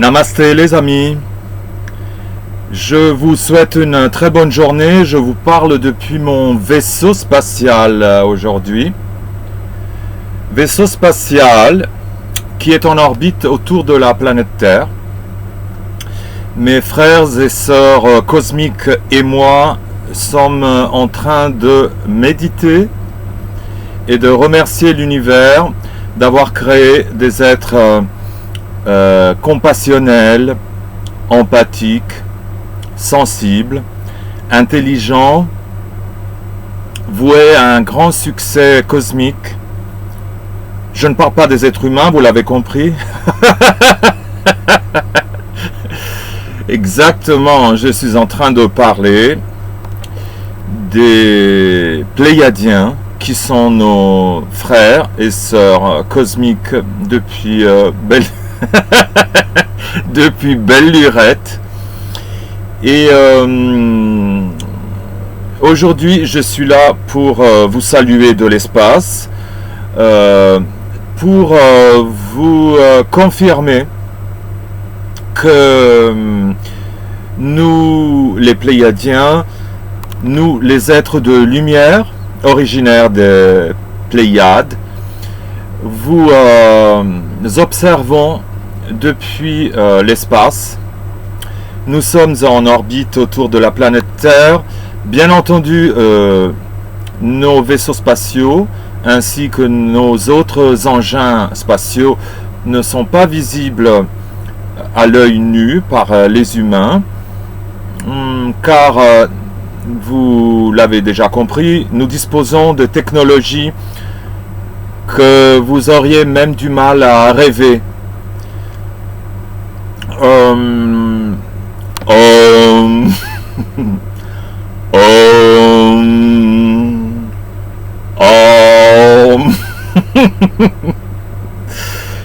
Namasté les amis, je vous souhaite une très bonne journée. Je vous parle depuis mon vaisseau spatial aujourd'hui. Vaisseau spatial qui est en orbite autour de la planète Terre. Mes frères et sœurs cosmiques et moi sommes en train de méditer et de remercier l'univers d'avoir créé des êtres compassionnels, empathiques, sensibles, intelligents, voués à un grand succès cosmique. Je ne parle pas des êtres humains, vous l'avez compris. Exactement, je suis en train de parler des Pléiadiens, qui sont nos frères et sœurs cosmiques depuis depuis belle lurette. Et aujourd'hui, je suis là pour vous saluer de l'espace, pour vous confirmer que nous, les Pléiadiens, nous, les êtres de lumière, originaires des Pléiades, vous observons depuis l'espace. Nous sommes en orbite autour de la planète Terre. Bien entendu, nos vaisseaux spatiaux ainsi que nos autres engins spatiaux ne sont pas visibles à l'œil nu par les humains, car vous l'avez déjà compris, nous disposons de technologies que vous auriez même du mal à rêver.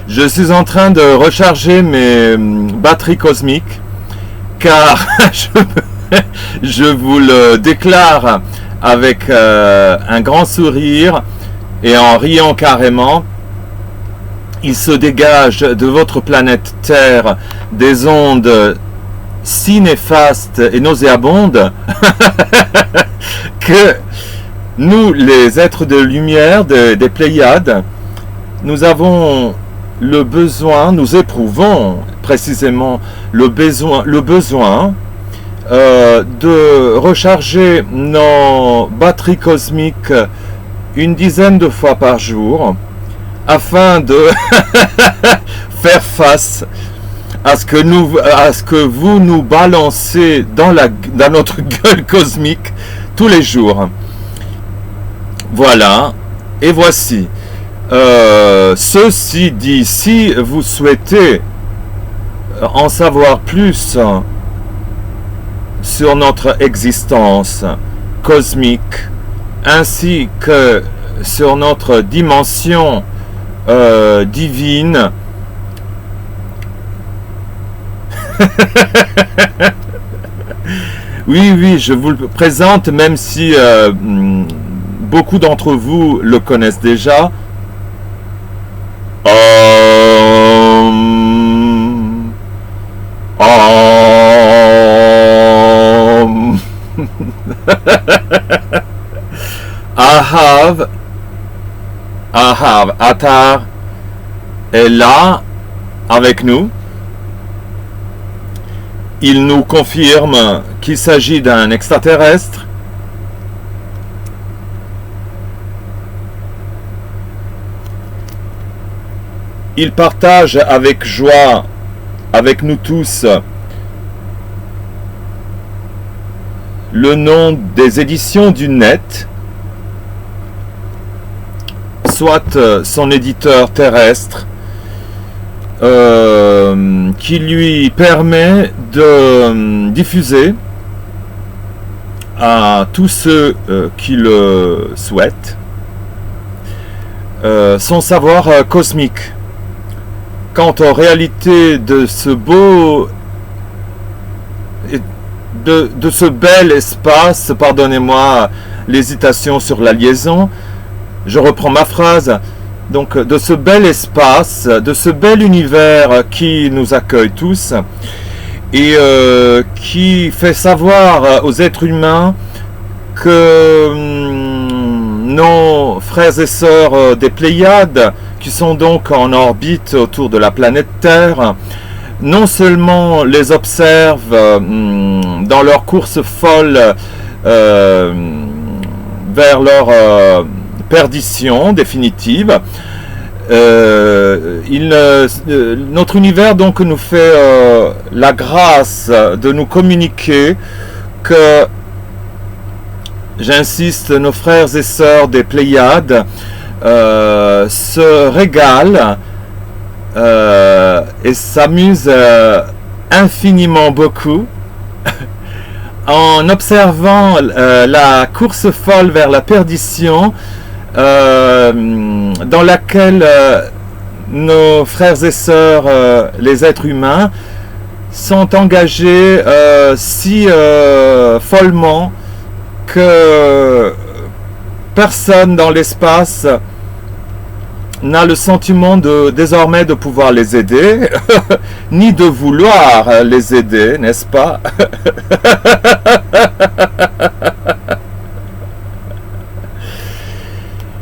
Je suis en train de recharger mes batteries cosmiques, car je vous le déclare avec un grand sourire et en riant carrément. Il se dégage de votre planète Terre des ondes si néfastes et nauséabondes que nous, les êtres de lumière des Pléiades, nous avons le besoin, nous éprouvons précisément le besoin de recharger nos batteries cosmiques une dizaine de fois par jour afin de faire face à ce que vous nous balancez dans notre gueule cosmique tous les jours. Voilà, et voici. Ceci dit, si vous souhaitez en savoir plus sur notre existence cosmique ainsi que sur notre dimension divine, oui, je vous le présente, même si beaucoup d'entre vous le connaissent déjà. Atar est là avec nous. Il nous confirme qu'il s'agit d'un extraterrestre. Il partage avec joie, avec nous tous, le nom des éditions du net, soit son éditeur terrestre, qui lui permet de diffuser à tous ceux qui le souhaitent son savoir cosmique. Quant aux réalités de ce beau, de ce bel espace, pardonnez-moi l'hésitation sur la liaison, je reprends ma phrase, donc de ce bel espace, de ce bel univers qui nous accueille tous et qui fait savoir aux êtres humains que nos frères et sœurs des Pléiades, qui sont donc en orbite autour de la planète Terre, non seulement les observent dans leur course folle vers leur perdition définitive, notre univers donc nous fait la grâce de nous communiquer que, j'insiste, nos frères et sœurs des Pléiades se régalent et s'amusent infiniment beaucoup en observant la course folle vers la perdition dans laquelle nos frères et sœurs, les êtres humains, sont engagés si follement que personne dans l'espace n'a le sentiment désormais de pouvoir les aider, ni de vouloir les aider, n'est-ce pas?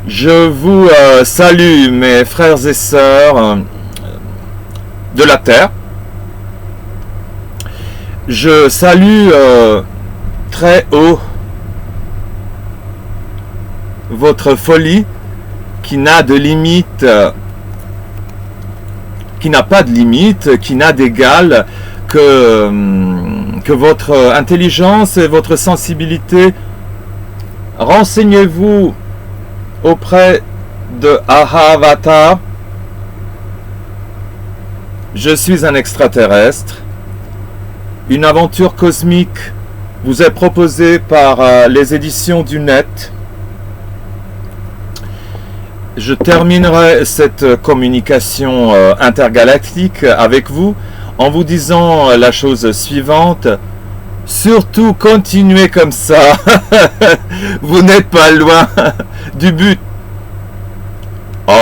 Je vous salue, mes frères et sœurs de la Terre. Je salue très haut votre folie qui n'a de limite, qui n'a pas de limite, qui n'a d'égal que votre intelligence et votre sensibilité. Renseignez-vous auprès de Ahavata. Je suis un extraterrestre. Une aventure cosmique vous est proposée par les éditions du Net. Je terminerai cette communication intergalactique avec vous en vous disant la chose suivante. Surtout continuez comme ça. Vous n'êtes pas loin du but. Oh.